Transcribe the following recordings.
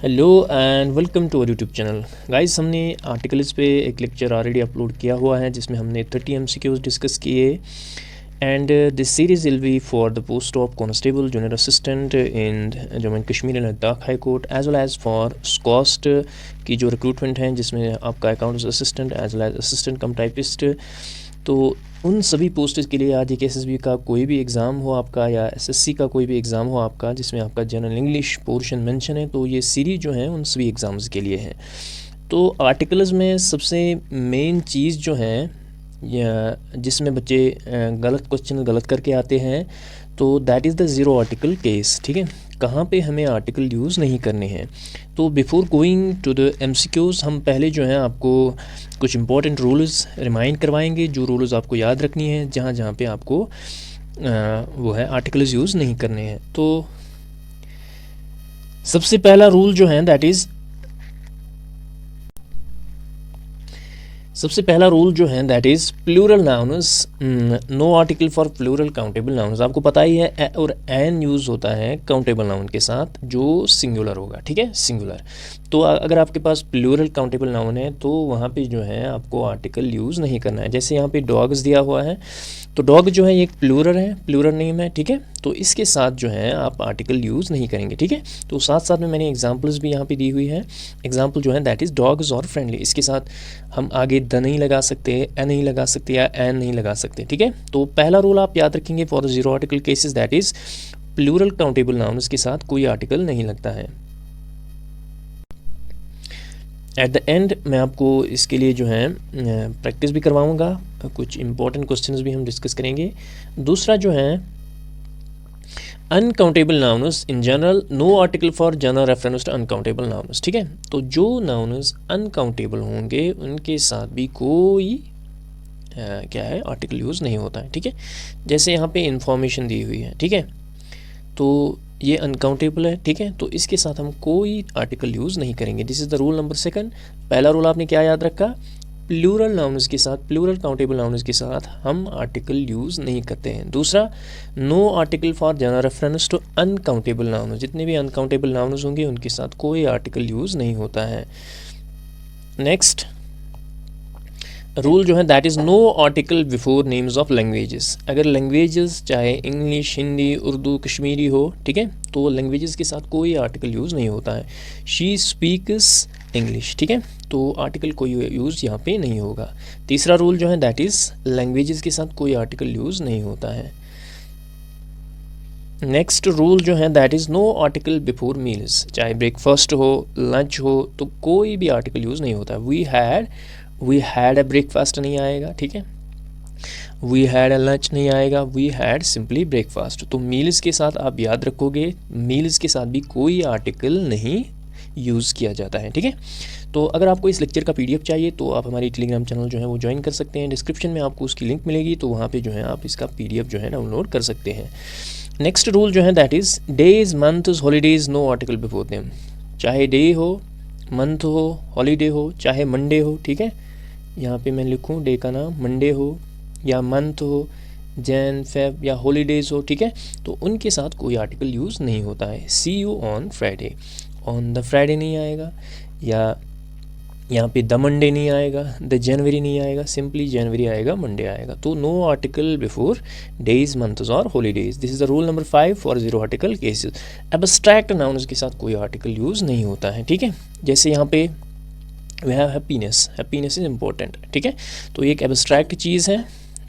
Hello and welcome to our YouTube channel guys. हमने articles पे एक लेक्चर ऑलरेडी अपलोड किया हुआ है जिसमें हमने 30 MCQs डिस्कस किए and this series will be for the post of constable junior assistant in Jammu and Kashmir and Ladakh high court as well as for SKUAST की जो रिक्रूटमेंट हैं जिसमें आपका accounts assistant as well as assistant cum typist. तो उन सभी posts के लिए आज एक एसएसबी का कोई भी एग्ज़ाम हो आपका या एसएससी का कोई भी एग्ज़ाम हो आपका जिसमें आपका जनरल इंग्लिश पोर्शन मेंशन है, तो ये सीरीज जो है उन सभी एग्ज़ाम्स के लिए है। तो आर्टिकल्स में सबसे मेन चीज़ जो है या जिसमें बच्चे गलत क्वेश्चन गलत करके आते हैं तो that is the zero article case. ठीक है, कहाँ पे हमें आर्टिकल यूज़ नहीं करने हैं। तो before going to the MCQs हम पहले जो है आपको कुछ इंपॉर्टेंट रूल्स रिमाइंड करवाएंगे, जो रूल्स आपको याद रखनी है जहाँ जहाँ पे आपको वो है आर्टिकल्स यूज़ नहीं करने हैं। तो सबसे पहला रूल जो है that is plural nouns, no article for plural countable nouns. आपको पता ही है और एन यूज़ होता है काउंटेबल नाउन के साथ जो सिंगुलर होगा। ठीक है, सिंगुलर। तो अगर आपके पास प्लूरल काउंटेबल नाउन है तो वहाँ पे जो है आपको आर्टिकल यूज़ नहीं करना है। जैसे यहाँ पे डॉग्स दिया हुआ है तो डॉग जो है ये एक प्लूरल है, प्लूरल नेम है। ठीक है, तो इसके साथ जो है आप आर्टिकल यूज़ नहीं करेंगे। ठीक है, तो साथ साथ में मैंने एग्जांपल्स भी यहाँ पे दी हुई है। एग्जांपल जो है दैट इज़ डॉग्स और फ्रेंडली, इसके साथ हम आगे द नहीं लगा सकते, ए नहीं लगा सकते या एन नहीं लगा सकते। ठीक है, तो पहला रूल आप याद रखेंगे for zero article cases that is plural countable nouns के साथ कोई आर्टिकल नहीं लगता है। एट द एंड मैं आपको इसके लिए जो है प्रैक्टिस भी करवाऊँगा, कुछ इंपॉर्टेंट क्वेश्चंस भी हम डिस्कस करेंगे। दूसरा जो है uncountable nouns in general, no article for general reference to uncountable nouns. ठीक है, तो जो नाउन्स अनकाउंटेबल होंगे उनके साथ भी कोई क्या है आर्टिकल यूज़ नहीं होता है। ठीक है, जैसे यहाँ पे इंफॉर्मेशन दी हुई है। ठीक है, तो ये अनकाउंटेबल है। ठीक है, तो इसके साथ हम कोई आर्टिकल यूज़ नहीं करेंगे। This is the rule number second. पहला रूल आपने क्या याद रखा, प्लूरल नाउन्स के साथ, प्लूरल काउंटेबल नाउन्स के साथ हम आर्टिकल यूज़ नहीं करते हैं। दूसरा, no article for general reference to uncountable nouns, जितने भी अनकाउंटेबल नाउन्स होंगे उनके साथ कोई आर्टिकल यूज़ नहीं होता है। नेक्स्ट रूल जो है that is no article before names of languages. अगर लैंग्वेजेस चाहे इंग्लिश, हिंदी, उर्दू, कश्मीरी हो, ठीक है, तो लैंग्वेजेस के साथ कोई आर्टिकल यूज़ नहीं होता है। She speaks English. ठीक है, तो आर्टिकल कोई यूज़ यहाँ पे नहीं होगा। तीसरा रूल जो है दैट इज़ लैंग्वेजेस के साथ कोई आर्टिकल यूज़ नहीं होता है। नेक्स्ट रूल जो है that is no article before meals, चाहे ब्रेकफास्ट हो, लंच हो, तो कोई भी आर्टिकल यूज़ नहीं होता। वी हैड अ ब्रेकफास्ट नहीं आएगा। ठीक है, वी हैड अ लंच नहीं आएगा, वी हैड सिंपली ब्रेकफास्ट। तो मील्स के साथ आप याद रखोगे, मील्स के साथ भी कोई आर्टिकल नहीं यूज़ किया जाता है। ठीक है, तो अगर आपको इस लेक्चर का PDF चाहिए तो आप हमारी टेलीग्राम चैनल जो है वो ज्वाइन कर सकते हैं। डिस्क्रिप्शन में आपको उसकी लिंक मिलेगी, तो वहाँ पे जो है आप इसका PDF जो है डाउनलोड कर सकते हैं। नेक्स्ट रूल जो है that is days, months, holidays, no article before them. चाहे डे हो, मंथ हो, हॉलीडे हो, चाहे मंडे हो। ठीक है, यहाँ पे मैं लिखूँ डे का नाम, मंडे हो या मंथ हो, जैन, फेब या हॉलीडेज़ हो। ठीक है, तो उनके साथ कोई आर्टिकल यूज़ नहीं होता है। See you on Friday, on the Friday नहीं आएगा, या यहाँ पे द मंडे नहीं आएगा, द जनवरी नहीं आएगा, सिंपली जनवरी आएगा, मंडे आएगा। तो no article before days, months और holidays. This is the rule number 5 for zero article cases. Abstract nouns के साथ कोई आर्टिकल यूज़ नहीं होता है। ठीक है, जैसे यहाँ पे we have happiness, happiness is important. ठीक है, तो एक एब्स्ट्रैक्ट चीज़ है,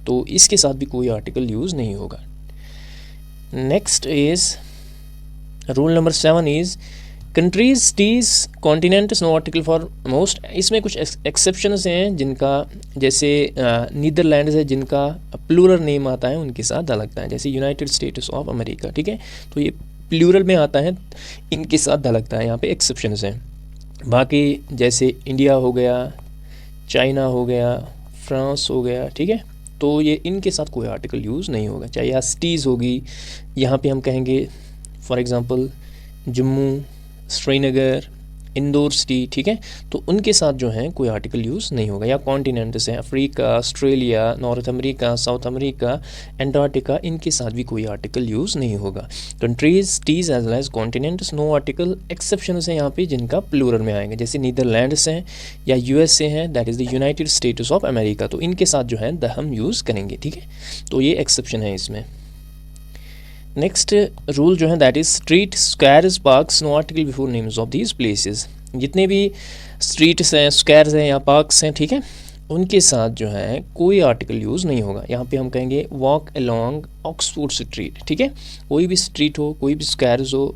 तो इसके साथ भी कोई आर्टिकल यूज़ नहीं होगा। Next is rule number 7 is countries, cities, continents, no article for most. इसमें कुछ एक्सेप्शंस हैं जिनका, जैसे नीदरलैंड्स है जिनका प्लूरल नेम आता है उनके साथ लगता है, जैसे यूनाइटेड स्टेट्स ऑफ अमेरिका। ठीक है, तो ये प्लूरल में आता है, इनके साथ लगता है, यहाँ पे एक्सेप्शंस हैं। बाकी जैसे इंडिया हो गया, चाइना हो गया, फ्रांस हो गया। ठीक है, तो ये इनके साथ कोई आर्टिकल यूज़ नहीं होगा। चाहे यहाँ सिटीज़ होगी, यहाँ पे हम कहेंगे for example Jammu, Srinagar, Indore city, ठीक है, तो उनके साथ जो है कोई आर्टिकल यूज़ नहीं होगा। या कॉन्टिनेंट्स हैं, Africa, Australia, North America, South America, Antarctica, इनके साथ भी कोई आर्टिकल यूज़ नहीं होगा। Countries, cities as well as continents, no article. Exceptions हैं यहाँ पे जिनका प्लूरल में आएंगे, जैसे नीदरलैंड्स हैं या यूएसए हैं, that is the United States of America, तो इनके साथ जो है द हम यूज़ करेंगे, ठीक है, तो ये एक्सेप्शन है इसमें। नेक्स्ट रूल जो है that is street, squares, parks, no article before names of these places. जितने भी स्ट्रीट्स हैं, स्क्वायर्स हैं या पार्क्स हैं, ठीक है, उनके साथ जो है कोई आर्टिकल यूज़ नहीं होगा। यहाँ पे हम कहेंगे वॉक अलोंग ऑक्सफोर्ड स्ट्रीट, ठीक है, कोई भी स्ट्रीट हो, कोई भी स्क्वायर्स हो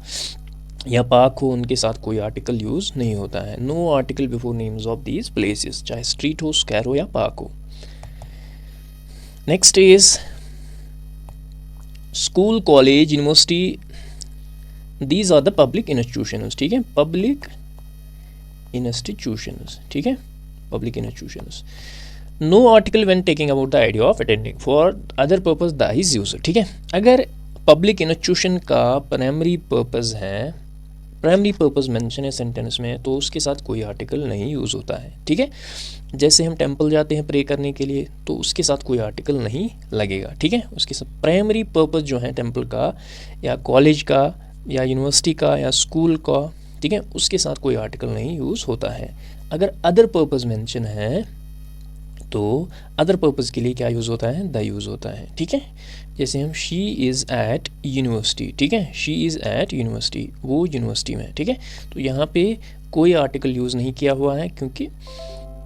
या पार्क हो, उनके साथ कोई आर्टिकल यूज़ नहीं होता है। No article before names of these places, चाहे स्ट्रीट हो, स्क्वायर हो या पार्क हो। Next is school, college, university, these are the public institutions, ठीक है, पब्लिक इंस्टीट्यूशंस, ठीक है, public institutions. No article when taking about the idea of attending for other purpose the is use, ठीक है, अगर पब्लिक इंस्टीट्यूशन का primary purpose है, primary purpose mention है सेंटेंस में, तो उसके साथ कोई आर्टिकल नहीं यूज़ होता है, ठीक है। जैसे हम टेंपल जाते हैं प्रे करने के लिए, तो उसके साथ कोई आर्टिकल नहीं लगेगा, ठीक है, उसके साथ प्राइमरी पर्पस जो है टेंपल का या कॉलेज का या यूनिवर्सिटी का या स्कूल का, ठीक है, उसके साथ कोई आर्टिकल नहीं यूज़ होता है। अगर अदर पर्पस मेंशन है तो अदर पर्पस के लिए क्या यूज़ होता है, द यूज़ होता है, ठीक है। जैसे हम शी इज़ एट यूनिवर्सिटी, ठीक है, शी इज़ एट यूनिवर्सिटी, वो यूनिवर्सिटी में, ठीक है, तो यहाँ पे कोई आर्टिकल यूज़ नहीं किया हुआ है क्योंकि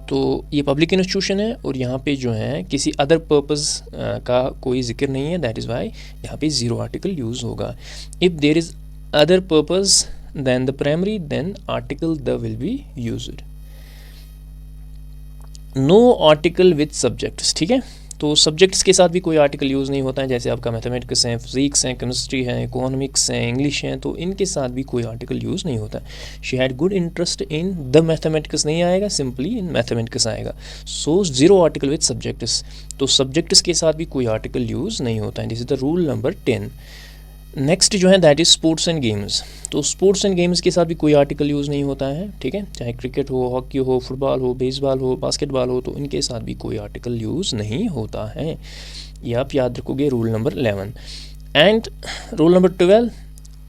तो ये पब्लिक इंस्टीट्यूशन है और यहाँ पे जो है किसी अदर पर्पस का कोई जिक्र नहीं है, दैट इज़ वाई यहाँ पे ज़ीरो आर्टिकल यूज़ होगा। If there is other purpose then the primary, then article the will be used. No article with subjects, ठीक है, तो सब्जेक्ट्स के साथ भी कोई आर्टिकल यूज़ नहीं होता है। जैसे आपका मैथमेटिक्स हैं, फिजिक्स हैं, केमिस्ट्री हैं, इकोनॉमिक्स हैं, इंग्लिश हैं, तो इनके साथ भी कोई आर्टिकल यूज़ नहीं होता है। She had good interest in the mathematics नहीं आएगा, सिंपली इन मैथमेटिक्स आएगा। So zero article with subjects, तो सब्जेक्ट्स के साथ भी कोई आर्टिकल यूज़ नहीं होता है। This is the rule number 10। Next जो है that is sports and games, तो स्पोर्ट्स एंड गेम्स के साथ भी कोई आर्टिकल यूज़ नहीं होता है, ठीक है, चाहे क्रिकेट हो, हॉकी हो, फुटबॉल हो, बेसबॉल हो, बास्केटबॉल हो, तो इनके साथ भी कोई आर्टिकल यूज़ नहीं होता है। ये आप याद रखोगे rule number 11। And rule number 12,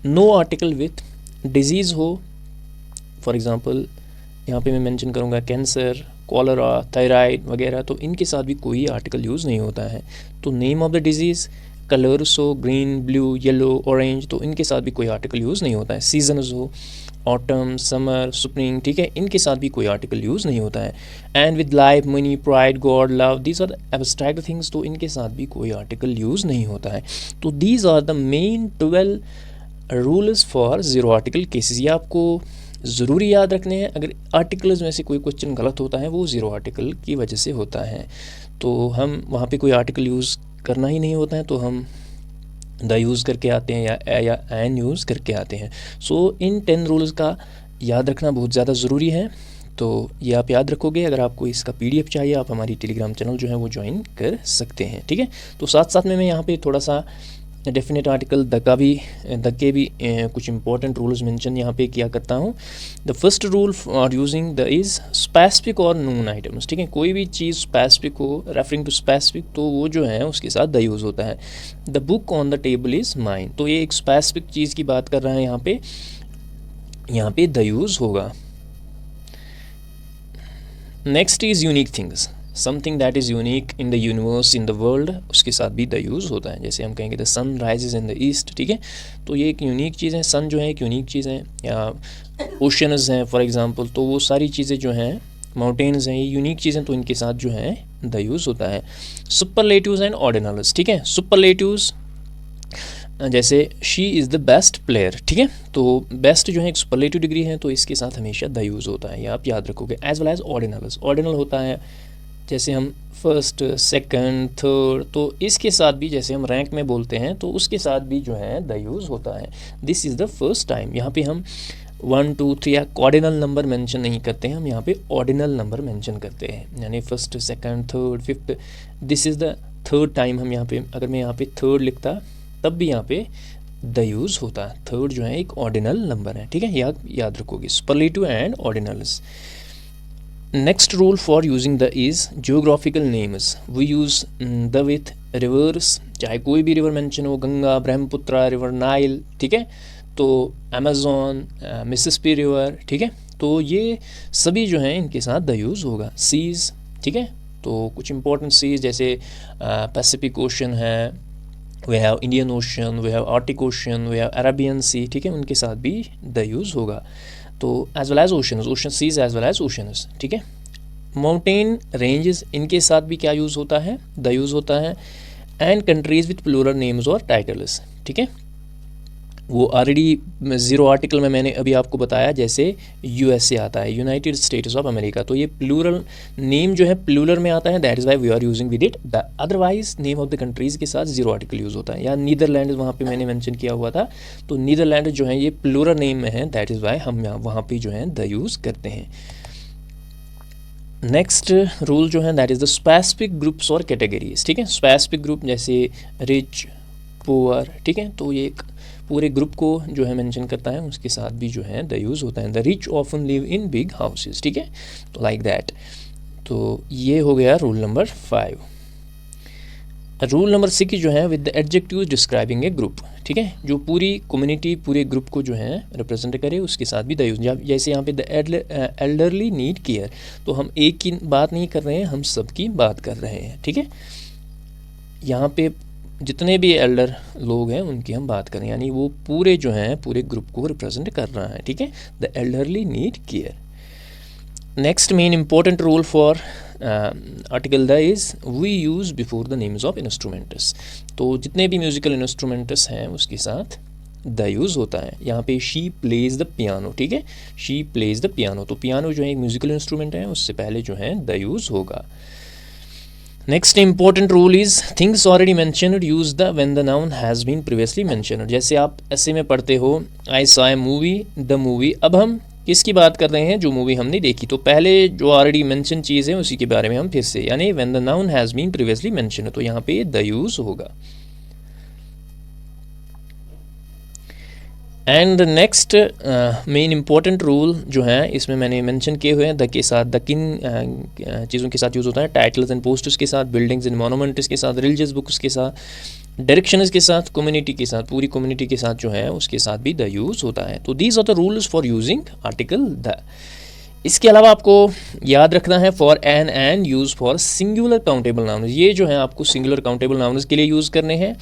no article with diseases हो, फॉर एग्ज़ाम्पल यहाँ पे मैं मेंशन करूँगा कैंसर, कॉलरा, थायराइड वगैरह, तो इनके साथ भी कोई आर्टिकल यूज़ नहीं होता है। तो name of the disease, colours हो, ग्रीन, ब्लू, येलो, ऑरेंज, तो इनके साथ भी कोई आर्टिकल यूज़ नहीं होता है। सीजन्स हो, ऑटम, समर, स्प्रिंग, ठीक है, इनके साथ भी कोई आर्टिकल यूज़ नहीं होता है। And with life, money, pride, God, love, these are abstract things, तो इनके साथ भी कोई आर्टिकल यूज़ नहीं होता है। तो these are the main 12 rules for zero article cases. ये आपको ज़रूरी याद रखने हैं। अगर आर्टिकल्स में से कोई क्वेश्चन गलत होता है, वो ज़ीरो आर्टिकल की वजह से होता है, तो हम वहाँ पे कोई आर्टिकल यूज़ करना ही नहीं होता है, तो हम द यूज़ करके आते हैं या एन यूज़ करके आते हैं। सो इन 10 रूल्स का याद रखना बहुत ज़्यादा ज़रूरी है, तो ये आप याद रखोगे। अगर आपको इसका PDF चाहिए, आप हमारी टेलीग्राम चैनल जो है वो ज्वाइन कर सकते हैं, ठीक है। तो साथ साथ में मैं यहाँ पे थोड़ा सा डेफिनेट आर्टिकल द के भी कुछ इंपॉर्टेंट रूल्स मेंशन यहाँ पे किया करता हूँ। The first rule for using the is specific और नोन आइटम्स, ठीक है, कोई भी चीज़ स्पेसिफिक हो, रेफरिंग टू स्पेसिफिक, तो वो जो है उसके साथ द यूज़ होता है। The book on the table is mine, तो ये एक स्पेसिफिक चीज़ की बात कर रहा है यहाँ पे द यूज़ होगा। Next is unique things, something that is unique in the universe, in the world, उसके साथ भी द यूज़ होता है। जैसे हम कहेंगे the sun rises in the east, ठीक है, तो ये एक यूनिक चीज़ है। सन जो है एक यूनिक चीज़ है, या ओशंस हैं फॉर एग्जांपल, तो वो सारी चीज़ें जो हैं, माउंटेन्स हैं, ये यूनिक चीज़ें, तो इनके साथ जो है द यूज़ होता है। सुपरलेटिव्स एंड ऑर्डिनल्स, ठीक है, सुपरलेटिव्स जैसे she is the best player, ठीक है, तो बेस्ट जो है एक सुपरलेटिव डिग्री है, तो इसके साथ हमेशा द यूज़ होता है, ये आप याद रखोगे। As well as ordinals, ordinal होता है जैसे हम फर्स्ट, सेकंड, थर्ड, तो इसके साथ भी जैसे हम रैंक में बोलते हैं, तो उसके साथ भी जो है द यूज़ होता है। This is the first time, यहाँ पे हम 1, 2, 3 या ऑर्डिनल नंबर मेंशन नहीं करते हैं, हम यहाँ पे ऑर्डिनल नंबर मेंशन करते हैं, यानी first, second, third, fifth. This is the third time हम यहाँ पे, अगर मैं यहाँ पे थर्ड लिखता तब भी यहाँ पे द यूज़ होता है। थर्ड जो है एक ऑर्डिनल नंबर है, ठीक है, याद रखोगे, superlative and ordinals. Next rule for using the is geographical names, we use the with rivers, चाहे कोई भी रिवर मेंशन हो, गंगा, ब्रह्मपुत्र, रिवर नाइल, ठीक है, तो अमेज़ॉन, मिसिसिपी रिवर, ठीक है, तो ये सभी जो हैं इनके साथ द यूज़ होगा। सीज़, ठीक है, तो कुछ इंपॉर्टेंट सीज़ जैसे पैसिफिक ओशन है, we have Indian ocean, we have Arctic ocean, we have Arabian sea, ठीक है, उनके साथ भी द यूज़ होगा। तो as well as oceans, ocean seas as well as oceans, ठीक है। माउंटेन रेंजेस, इनके साथ भी क्या यूज़ होता है, द यूज़ होता है। And countries with plural names और टाइटल्स, ठीक है, वो ऑलरेडी ज़ीरो आर्टिकल में मैंने अभी आपको बताया, जैसे यूएसए आता है, यूनाइटेड स्टेट्स ऑफ अमेरिका, तो ये प्लूरल नेम जो है प्लूरल में आता है, that is why we are using with it. The otherwise name of the countries के साथ ज़ीरो आर्टिकल यूज़ होता है। या नीदरलैंड वहाँ पे मैंने मेंशन किया हुआ था, तो नीदरलैंड जो है ये प्लूरल नेम में है, दैट इज़ वाई हम यहाँ वहाँ पे जो है द यूज़ करते हैं। नेक्स्ट रूल जो है that is the specific groups और कैटेगरीज, ठीक है। स्पेसिफिक ग्रुप जैसे रिच, पुअर, ठीक है, तो ये एक पूरे ग्रुप को जो है मेंशन करता है, उसके साथ भी जो है द यूज़ होता है। The rich often live in big houses, ठीक है, तो लाइक दैट। तो ये हो गया रूल नंबर 5। रूल नंबर 6 जो है with the adjectives describing A group, ठीक है, जो पूरी कम्युनिटी पूरे ग्रुप को जो है रिप्रेजेंट करे, उसके साथ भी द यूज़। जैसे यहाँ पे द एल्डरली नीड केयर, तो हम एक की बात नहीं कर रहे हैं, हम सब की बात कर रहे हैं, ठीक है। यहाँ पे जितने भी एल्डर लोग हैं उनकी हम बात करें, यानी वो पूरे जो हैं पूरे ग्रुप को रिप्रेजेंट कर रहा है, ठीक है। The elderly need care. Next main important rule for article the is we use before the names of instruments, तो जितने भी म्यूजिकल इंस्ट्रूमेंट्स हैं उसके साथ द यूज़ होता है। यहाँ पे शी प्लेज द पियानो, ठीक है, शी प्लेज द पियानो, तो पियानो जो है एक म्यूजिकल इंस्ट्रूमेंट है, उससे पहले जो है द यूज़ होगा। Next important rule is things already mentioned use the when the noun has been previously mentioned. जैसे आप ऐसे में पढ़ते हो I saw a movie, the movie, अब हम किसकी बात कर रहे हैं, जो मूवी हमने देखी, तो पहले जो ऑलरेडी मेंशन चीज़ है उसी के बारे में हम फिर से, यानी when the noun has been previously mentioned, तो यहाँ पे द यूज़ होगा। And next main important rule जो है इसमें मैंने मेंशन किए हुए हैं, द के साथ द किन चीज़ों के साथ यूज़ होता है, टाइटल्स एंड पोस्टर्स के साथ, बिल्डिंग्स एंड मोनूमेंट्स के साथ, रिलीजियस बुक्स के साथ, डायरेक्शंस के साथ, कम्युनिटी के साथ, पूरी कम्युनिटी के साथ जो है उसके साथ भी द यूज़ होता है। तो these are the rules for using article the. इसके अलावा आपको याद रखना है for an use for singular countable noun, ये जो है आपको सिंगुलर काउंटेबल नाउन्स के लिए यूज़ करने हैं।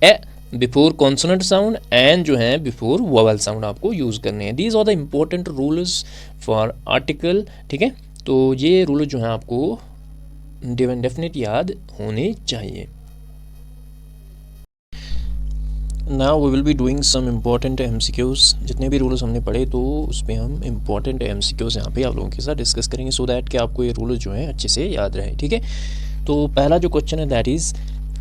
A before consonant sound, and जो है बिफोर वोवेल साउंड आपको यूज़ करने हैं। These are the important rules for article, ठीक है, तो ये रूल जो है आपको डेफिनेट याद होने चाहिए। Now we will be doing some important MCQs। जितने भी रूल्स हमने पढ़े तो उस पर हम इम्पॉर्टेंट MCQs यहाँ पे आप लोगों के साथ डिस्कस करेंगे, सो दैट कि आपको ये रूल जो है अच्छे से याद रहे, ठीक है। तो पहला जो क्वेश्चन है that is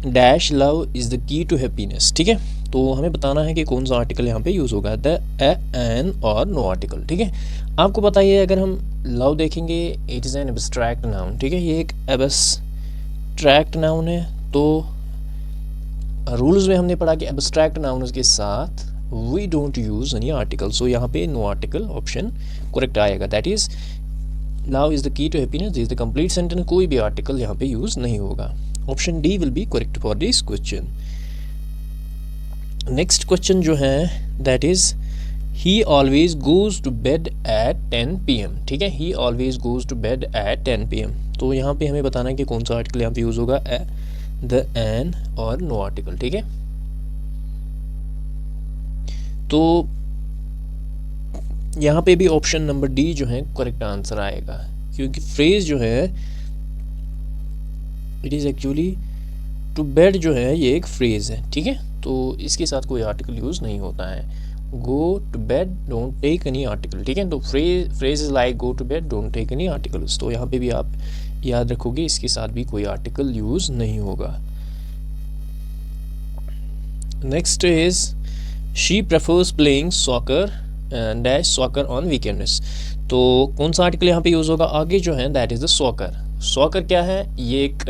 dash love is the key to happiness, ठीक है, तो हमें बताना है कि कौन सा आर्टिकल यहाँ पे यूज़ होगा, द, ए, एन और नो आर्टिकल, ठीक है। आपको बताइए अगर हम लव देखेंगे, it is an abstract noun, ठीक है, ये एक एब्स्ट्रैक्ट नाउन है। तो रूल्स में हमने पढ़ा कि एब्स्ट्रैक्ट नाउन के साथ we don't use any article, so यहाँ पे नो आर्टिकल ऑप्शन करेक्ट आएगा। That is love is the key to happiness is the complete sentence, कोई भी आर्टिकल यहाँ पे यूज़ नहीं होगा। Option D will be correct for this question. Next question जो है that is he always goes to bed at 10 PM, ठीक है, he always goes to bed at 10 PM। तो यहाँ पे हमें बताना है कि कौन सा आर्टिकल यहाँ पे यूज़ होगा, द, एन और नो आर्टिकल, ठीक है। तो यहाँ पे भी ऑप्शन नंबर डी जो है करेक्ट आंसर आएगा, क्योंकि फ्रेज जो है it is actually to bed जो है ये एक फ्रेज है, ठीक है, तो इसके साथ कोई आर्टिकल यूज़ नहीं होता है। Go to bed don't take any article, ठीक है, तो phrase is like go to bed don't take any articles, तो यहाँ पे भी आप याद रखोगे इसके साथ भी कोई आर्टिकल यूज़ नहीं होगा। Next is she prefers playing soccer dash soccer on weekends, तो कौन सा आर्टिकल यहाँ पे यूज़ होगा, आगे जो है that is the soccer, soccer क्या है, ये एक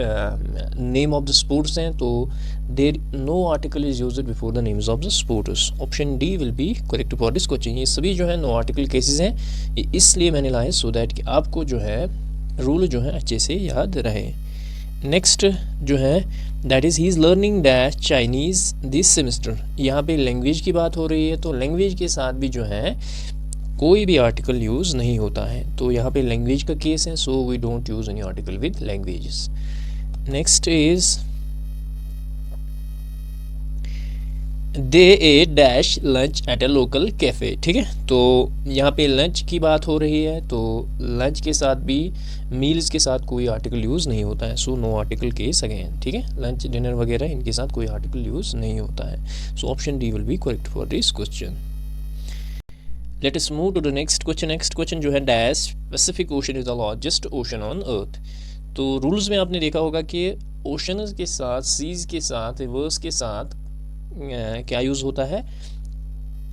नेम ऑफ द स्पोर्ट्स हैं, तो there no article is used before the names of the sports. Option D will be correct for this question. ये सभी जो है नो आर्टिकल केसेस हैं, ये इसलिए मैंने लाए सो दैट कि आपको जो है रूल जो है अच्छे से याद रहे। नेक्स्ट जो है that is he is learning dash Chinese this semester. यहाँ पे लैंग्वेज की बात हो रही है, तो लैंग्वेज के साथ भी जो है कोई भी आर्टिकल यूज़ नहीं होता है, तो यहाँ पे लैंग्वेज का केस है, so we don't use any article with languages. Next is they a dash lunch at a local cafe. ठीक है, तो यहाँ पे लंच की बात हो रही है, तो लंच के साथ भी मील्स के साथ कोई आर्टिकल यूज़ नहीं होता है, so no article case again. ठीक है, लंच डिनर वगैरह इनके साथ कोई आर्टिकल यूज़ नहीं होता है, so option D will be correct for this question. Let us move to the next question. Next question जो है dash Pacific Ocean is the largest ocean on earth. तो रूल्स में आपने देखा होगा कि ओशंस के साथ, सीज के साथ, रिवर्स के साथ क्या यूज़ होता है,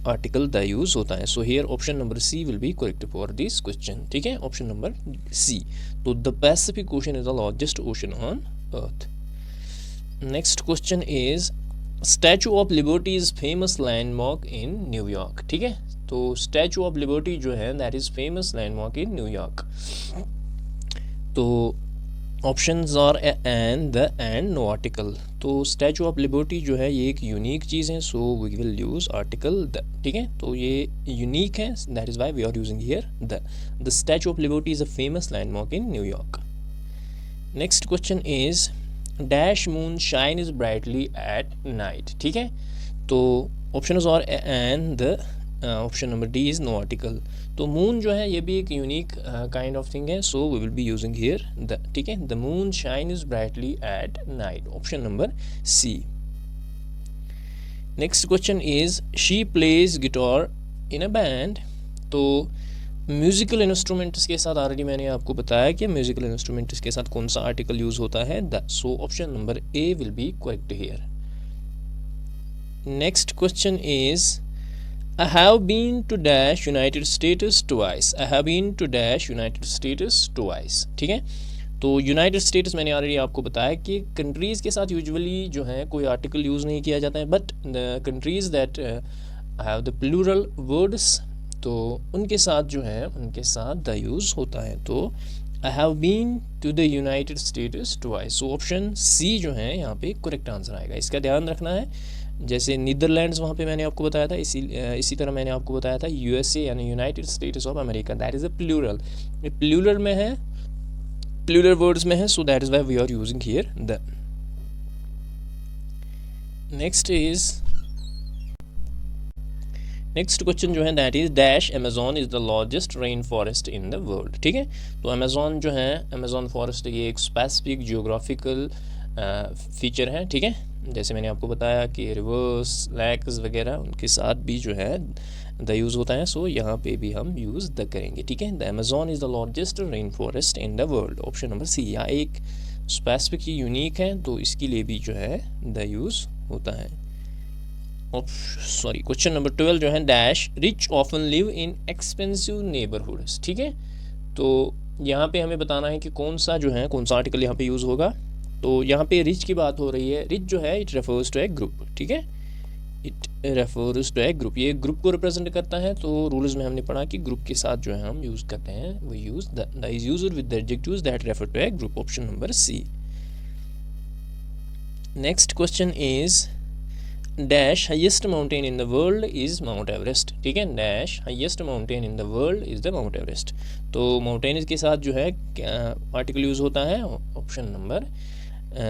आर्टिकल द यूज़ होता है। So here option number C will be correct for this question. ठीक है, ऑप्शन नंबर सी। तो the Pacific Ocean is the largest ocean on earth. Next question is statue of liberty is famous landmark in New York. ठीक है, तो statue of liberty जो है that is famous landmark in New York. तो options are and the end no article. तो statue of liberty जो है ये एक यूनिक चीज़ है, so we will use article the. ठीक है, तो ये यूनिक है, that is why we are using here the Statue of Liberty is a famous landmark in New York. Next question is dash moon shine is brightly at night. ठीक है, तो options are and the option number D is no article. तो moon जो है ये भी एक unique kind of thing है, so we will be using here the. ठीक है, the moon shine is brightly at night, option number C. Next question is she plays guitar in a band. तो musical instruments के साथ already मैंने आपको बताया कि म्यूजिकल इंस्ट्रूमेंट्स के साथ कौन सा आर्टिकल यूज होता है, the. So option number A will be correct here. Next question is I have been to dash United States twice. I have been to dash United States twice. ठीक है, तो United states मैंने already आपको बताया कि countries के साथ usually जो है कोई आर्टिकल यूज़ नहीं किया जाता है, but the countries that have the plural words, तो उनके साथ जो है उनके साथ द यूज़ होता है। तो I have been to the United States twice, so option C जो है यहाँ पे करेक्ट आंसर आएगा। इसका ध्यान रखना है, जैसे नीदरलैंड्स वहाँ पे मैंने आपको बताया था, इसी तरह मैंने आपको बताया था यूएसए यानी United States of America, that is a plural. ये प्लूरल में है, प्लूरल वर्ड्स में है, so that is why we are using here the. Next question जो है that is dash Amazon is the largest rain forest in the world. ठीक है, तो अमेजोन जो है, अमेजोन फॉरेस्ट ये एक स्पेसिफिक जियोग्राफिकल फीचर है। ठीक है, जैसे मैंने आपको बताया कि रिवर्स, लैक्स वगैरह उनके साथ भी जो है द यूज़ होता है, सो यहाँ पे भी हम यूज़ द करेंगे। ठीक है, the Amazon is the largest rain forest in the world, option number C. यहाँ एक स्पेसिफिक यूनिक है, तो इसके लिए भी जो है द यूज़ होता है। क्वेश्चन नंबर 12 जो है dash rich often live in expensive neighbourhoods. ठीक है, तो यहाँ पे हमें बताना है कि कौन सा आर्टिकल यहाँ पे यूज़ होगा। तो यहाँ पे रिच की बात हो रही है, रिच जो है it refers to a group. ठीक है, it refers to a group, ये ग्रुप को रिप्रेजेंट करता है। तो रूल्स में हमने पढ़ा कि ग्रुप के साथ जो है हम यूज़ करते हैं, वो use the is used with the adjectives that refer to a group, option number C. Next question is dash highest mountain in the world is Mount Everest. ठीक है, dash highest mountain in the world is the Mount Everest. तो mountain के साथ जो है article use होता है, option number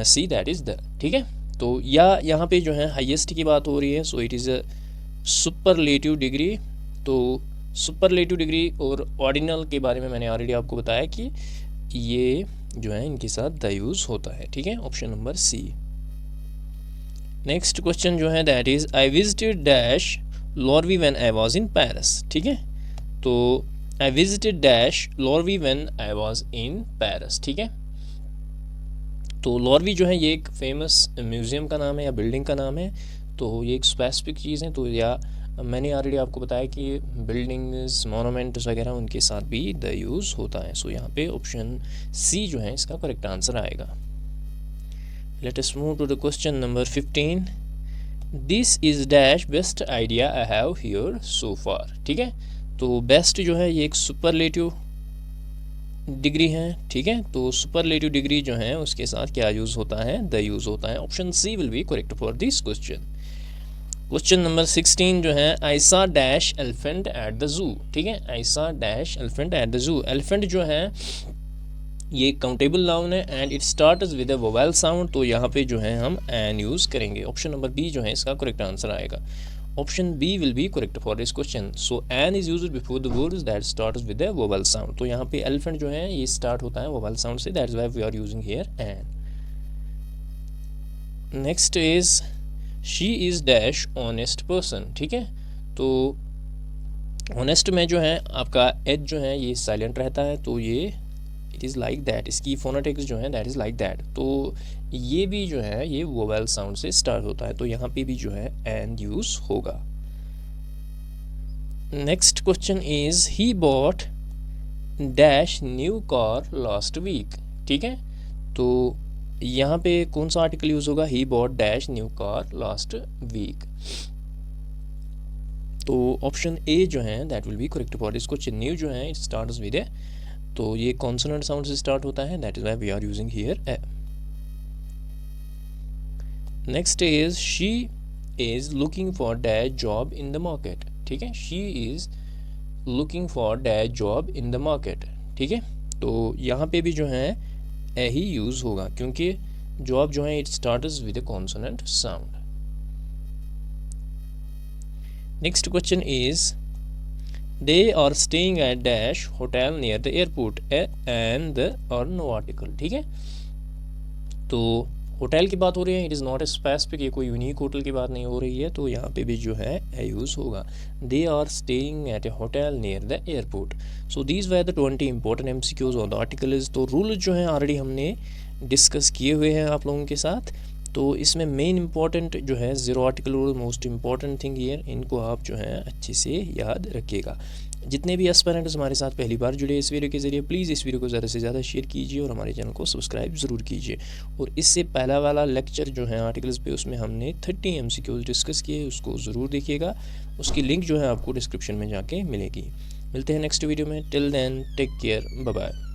C that is the. ठीक है, तो या यहाँ पे जो है हाईएस्ट की बात हो रही है, so it is a superlative degree. तो सुपरलेटिव डिग्री और ऑर्डिनल के बारे में मैंने ऑलरेडी आपको बताया कि ये जो है इनके साथ द यूज़ होता है। ठीक है, option number C. Next question जो है that is I visited dash Louvre when I was in Paris. ठीक है, तो I visited dash Louvre when I was in Paris. ठीक है, तो लॉर्वी जो है ये एक फेमस म्यूज़ियम का नाम है या बिल्डिंग का नाम है, तो ये एक स्पेसिफिक चीज़ है। तो या मैंने ऑलरेडी आपको बताया कि बिल्डिंग्स, मोनूमेंट्स वगैरह उनके साथ भी द यूज़ होता है। सो यहाँ पे ऑप्शन सी जो है इसका करेक्ट आंसर आएगा। Let us move to the question number 15। This is dash best idea I have here so far. ठीक है, तो बेस्ट जो है ये एक सुपरलेटिव डिग्री है। ठीक है, तो सुपरलेटिव डिग्री जो है उसके साथ क्या यूज़ होता है, द यूज़ होता है। Option C will be correct for this question. Question number 16 जो है, I saw dash elephant at the जू। ठीक है, I saw dash elephant at the zoo. Elephant जो है ये काउंटेबल नाउन है and it starts with a vowel sound, तो यहाँ पे जो है हम एन यूज़ करेंगे। ऑप्शन नंबर बी जो है इसका करेक्ट आंसर आएगा। Option B will be correct for this question. So an is used before the words that starts with a vowel sound. तो यहाँ पे एलिफेंट जो है ये स्टार्ट होता है वोवेल साउंड से, that's why we are using here an. Next is she is dash honest person. ठीक है, तो ऑनेस्ट में जो है आपका एच जो है ये साइलेंट रहता है, तो ये इट इज़ लाइक दैट, इसकी फोनेटिक्स जो है दैट इज़ लाइक दैट। तो ये भी जो है ये वोवेल साउंड से स्टार्ट होता है, तो यहाँ पे भी जो है एन यूज़ होगा। Next question is he bought dash new car last week. ठीक है, तो यहाँ पे कौन सा आर्टिकल यूज़ होगा, he bought dash new car last week. तो ऑप्शन ए जो है that will be correct for this question. New जो है इट स्टार्ट्स विद ए, तो ये कॉन्सोनेंट साउंड से स्टार्ट होता है, that is why we are using here a. Next is she is looking for dash job in the market. ठीक है, she is looking for dash job in the market. ठीक है, तो यहाँ पे भी जो है ए ही यूज़ होगा, क्योंकि जॉब जो है it starts with a consonant sound. Next question is they are staying at dash hotel near the airport and the और नो आर्टिकल। ठीक है, तो होटल की बात हो रही है, it is not a specific, ये कोई यूनिक होटल की बात नहीं हो रही है, तो यहाँ पे भी जो है ए यूज़ होगा। They are staying at a hotel near the airport. So these were the 20 important MCQs on the articles. तो रूल जो है ऑलरेडी हमने डिस्कस किए हुए हैं आप लोगों के साथ, तो इसमें मेन इंपॉर्टेंट जो है zero article rule, most important thing here, इनको आप जो है अच्छे से याद रखिएगा। जितने भी एस्पिरेंट्स हमारे साथ पहली बार जुड़े इस वीडियो के ज़रिए, प्लीज़ इस वीडियो को ज़्यादा से ज़्यादा शेयर कीजिए और हमारे चैनल को सब्सक्राइब ज़रूर कीजिए। और इससे पहला वाला लेक्चर जो है आर्टिकल्स पे, उसमें हमने 30 MCQs डिस्कस किए, उसको ज़रूर देखिएगा। उसकी लिंक जो है आपको डिस्क्रिप्शन में जाके मिलेगी। मिलते हैं नेक्स्ट वीडियो में, till then take care, bye bye.